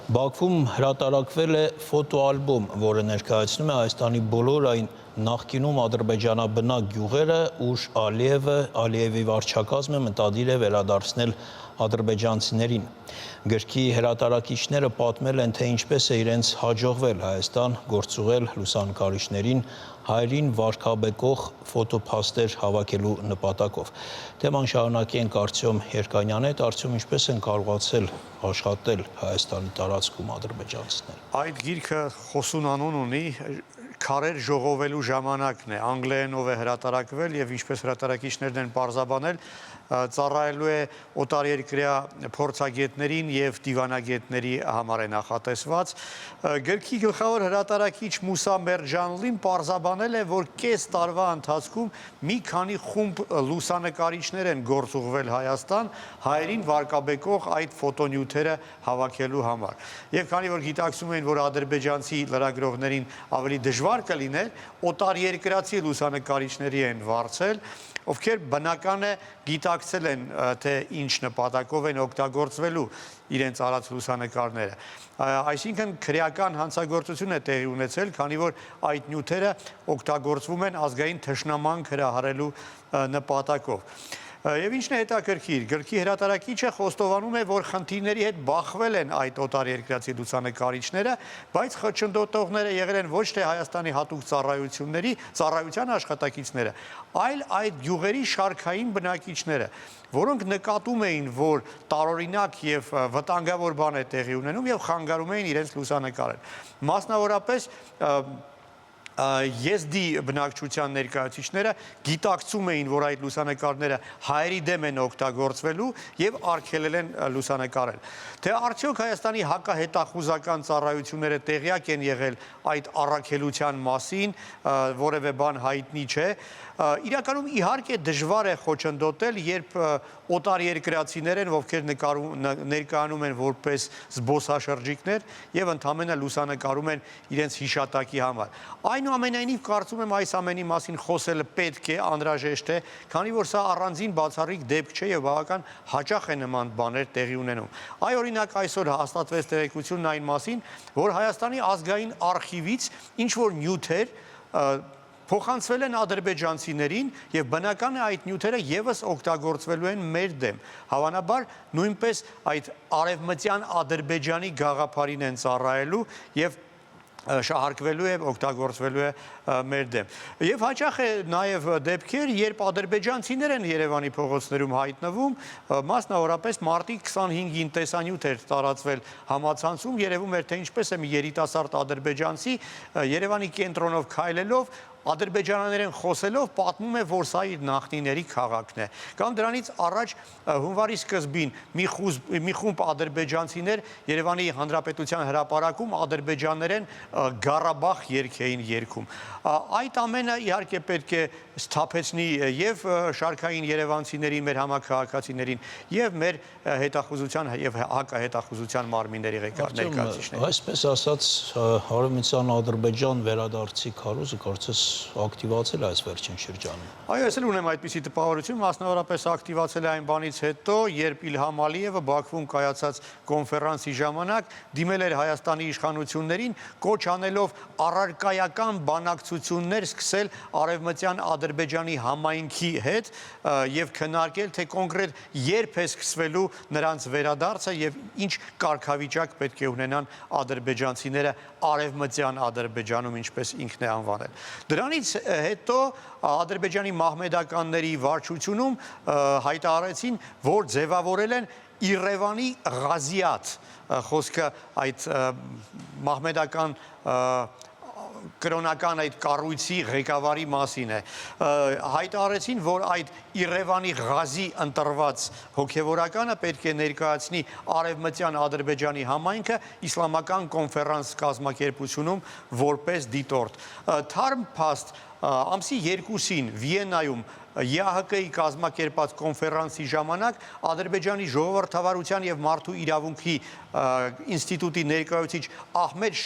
Բաքվում հրատարակվել է ֆոտոալբոմ, որը ներկայացնում է Հայաստանի բոլոր այն նախկինում ադրբեջանաբնակ գյուղերը, ուր Ալիևի վարչակազմը մտադիր է վերադարձնել ադրբեջանցիներին։ Գրքի հրատարակիչները պատմել են, թե ինչպես է իրենց հաջողվել Հայաստան գործուղել լուսանկարիչներին հայերին վարքաբեկող ֆոտոփաստեր հավաքելու նպատակով։ Թեման շարունակենք Արտյոմ Երկանյանի հետ։ Արտյոմ, ինչպես են կարողացել աշխատել Հայաստանի տարածքում ադրբեջանցիներ։ Այդ գիրքը խոսուն անուն ունի, քարեր ժողովելու ժամանակն է, անգլերենով է հրատարակվել եւ ինչպես հրատարակիչներն են պարզաբանել, ծառայելու է օտարերկրյա փորձագետներին եւ դիվանագետների համար է նախատեսված։ Գրքի գլխավոր հրատարակիչ Մուսա Մերջանլին պարզաբանել է, որ կես տարվա ընթացքում մի քանի խումբ լուսանկարիչներ են գործուղվել Հայաստան հայերին վարկաբեկող այդ ֆոտոնյութերը հավաքելու համար։ Եվ քանի որ գիտակցում են, որ ադրբեջանցի լրագրողներին ավելի դժվար կլիներ, օտարերկրացի լուսանկարիչների են վարձել, ովքեր բնական է գիտակցել են, թե ինչ նպատակով են օգտագործվելու իրենց արած լուսանկարները։ Այսինքն քրեական հանցագործություն է տեղի ունեցել, քանի որ այդ նյութերը օգտագործվում են ազգային թշնամանք հրահարելու նպատակով։ Եվ ինչն է հետաքրքիր, գրքի հրատարակիչը խոստովանում է, որ խնդիրների հետ բախվել են այդ օտարերկրացի լուսանկարիչները, բայց խոչընդոտողները եղել են ոչ թե Հայաստանի հատուկ ծառայության աշխատակիցները, այլ այդ գյուղերի շարքային բնակիչները, որոնք նկատում էին, որ տարօրինակ եւ վտանգավոր բան է տեղի ունենում եւ խանգարում էին իրենց լուսանկարել։ Մասնավորապես Եզդի բնակչության ներկայացուցիչները գիտակցում էին, որ այդ լուսանկարները հայերի դեմ են օգտագործվելու եւ արգելել են լուսանկարել։ Թե արդյոք Հայաստանի հակահետախուզական ծառայությունները տեղյակ են եղել այդ առաքելության մասին, որևէ բան հայտնի չէ։ Իրականում իհարկե դժվար է խոչընդոտել, երբ օտարերկրացիներ են, ովքեր ներկայանում են որպես զբոսաշրջիկներ եւ ընդհանրապես լուսանկարում են իրենց հիշատակի համար։ Այնուամենայնիվ կարծում եմ այս ամենի մասին խոսելը պետք է, անհրաժեշտ է, քանի որ սա առանձին բացառիկ դեպք չէ եւ բավական հաճախ է նման բաներ տեղի ունենում։ Այ օրինակ այսօր հաստատվեց տեղեկությունն այն մասին, որ Հայաստանի ազգային արխիվից ինչ որ նյութեր փոխանցվել են ադրբեջանցիներին եւ բնական է այդ նյութերը եւս օգտագործվելու են մեր դեմ։ Հավանաբար նույնպես այդ արևմտյան Ադրբեջանի գաղափարին են ծառայելու եւ շահարկվելու է, օգտագործվելու է մեր դեմ։ Եվ հաճախ է նաև դեպքեր, երբ ադրբեջանցիներ են Երևանի փողոցներում հայտնվում, մասնավորապես մարտի 25-ին տեսանյութ էր տարածվել համացանցում, երևում էր, թե ինչպես է մի երիտասարդ ադրբեջանցի Երևանի կենտրոնով քայլելով ադրբեջաներեն խոսելով պատմում է, որ սա իր նախնիների քաղաքն է։ Կամ դրանից առաջ հունվարի սկզբին մի խումբ ադրբեջանցիներ Երևանի Հանրապետության հրապարակում ադրբեջաներեն Ղարաբաղ երգ էին երգում։ Այդ ամենը իհարկե պետք է սթափեցնի եւ շարքային երևանցիներին, մեր համաքաղաքացիներին եւ մեր հետախուզության եւ հակահետախուզության մարմինների ներկայացուցիչներին։ Այսպես ասած, Արևմտյան Ադրբեջան վերադարձի քարոզը կարծես ակտիվացել է այս վերջին շրջանում։ Այո, ես էլ ունեմ այդպիսի տպավորություն, մասնավորապես ակտիվացել է այն բանից հետո, երբ Իլհամ Ալիևը Բաքվում կայացած կոնֆերանսի ժամանակ դիմել էր Հայաստանի իշխանություններին, կոչ անելով առարկայական բանակցություններ սկսել Արևմտյան Ադրբեջանի համայնքի հետ եւ քննարկել, թե կոնկրետ երբ է սկսվելու նրանց վերադարձը եւ ինչ կարգավիճակ պետք է ունենան ադրբեջանցիները Արևմտյան Ադրբեջանում, ինչպես ինքն է անվանել։ Դրանից հետո Ադրբեջանի մահմեդականների վարչությունում հայտարարեցին, որ ձևավորել են Իրևանի Ղազիաթ, խոսքը այդ մահմեդական կրոնական այդ կառույցի ղեկավարի մասին է։ Հայտարարեցին, որ այդ Իրևանի Ղազի ընտրված հոգևորականը պետք է ներկայացնի Արևմտյան Ադրբեջանի համայնքը իսլամական կոնֆերանս կազմակերպությունում որպես դիտորդ։ Թարմ փաստ ամսի 2-ին Վիեննայում ԵԱՀԿ-ի կազմակերպած կոնֆերանսի ժամանակ Ադրբեջանի ժողովրդավարության եւ մարդու իրավունքի ինստիտուտի ներկայացուցիչ Ահմեդ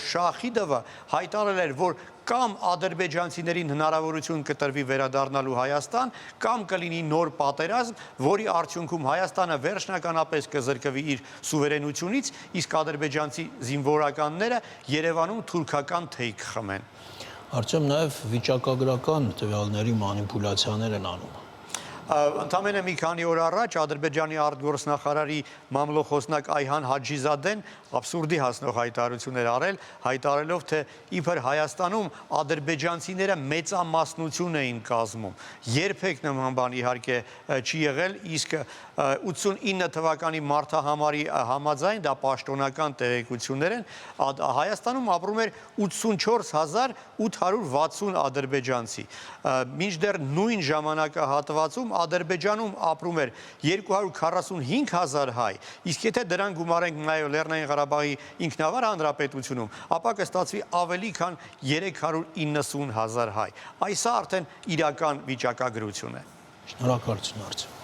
Շախիդովը հայտարարել էր, որ կամ ադրբեջանցիներին հնարավորություն կտրվի վերադառնալու Հայաստան, կամ կլինի նոր պատերազմ, որի արդյունքում Հայաստանը վերջնականապես կզրկվի իր սուվերենությունից, իսկ ադրբեջանցի զինվորականները Երևանում թուրքական թեյք խմեն։ Արդյոք նաև վիճակագրական տվյալների մանիպուլյացիաներ են անում։ Ընդամենը մի քանի օր առաջ Ադրբեջանի արտգործնախարարի մամլոխոսնակ Այհան Հաջիզադեն абսուրդի հասնող հայտարարություններ արել, հայտարարելով, թե իբր Հայաստանում ադրբեջանցիները մեծամասնություն էին կազմում։ Երբեք նման բան իհարկե չի եղել, իսկ 89 թվականի մարտահամարի համաձայն դա պաշտոնական տեղեկություններ են, Հայաստանում ապրում էր 84860 ադրբեջանցի։ Մինչդեռ նույն ժամանակահատվածում Ադրբեջանում ապրում էր 245,000 հայ, իսկ եթե դրան գումարենք նաև Լեռնային Ղարաբաղի ինքնավար հանրապետությունում, ապա կստացվի ավելի քան 390,000 հայ։ Այս արդեն իրական վիճակագրություն է։ Շնորհակալություն, Արծիվ։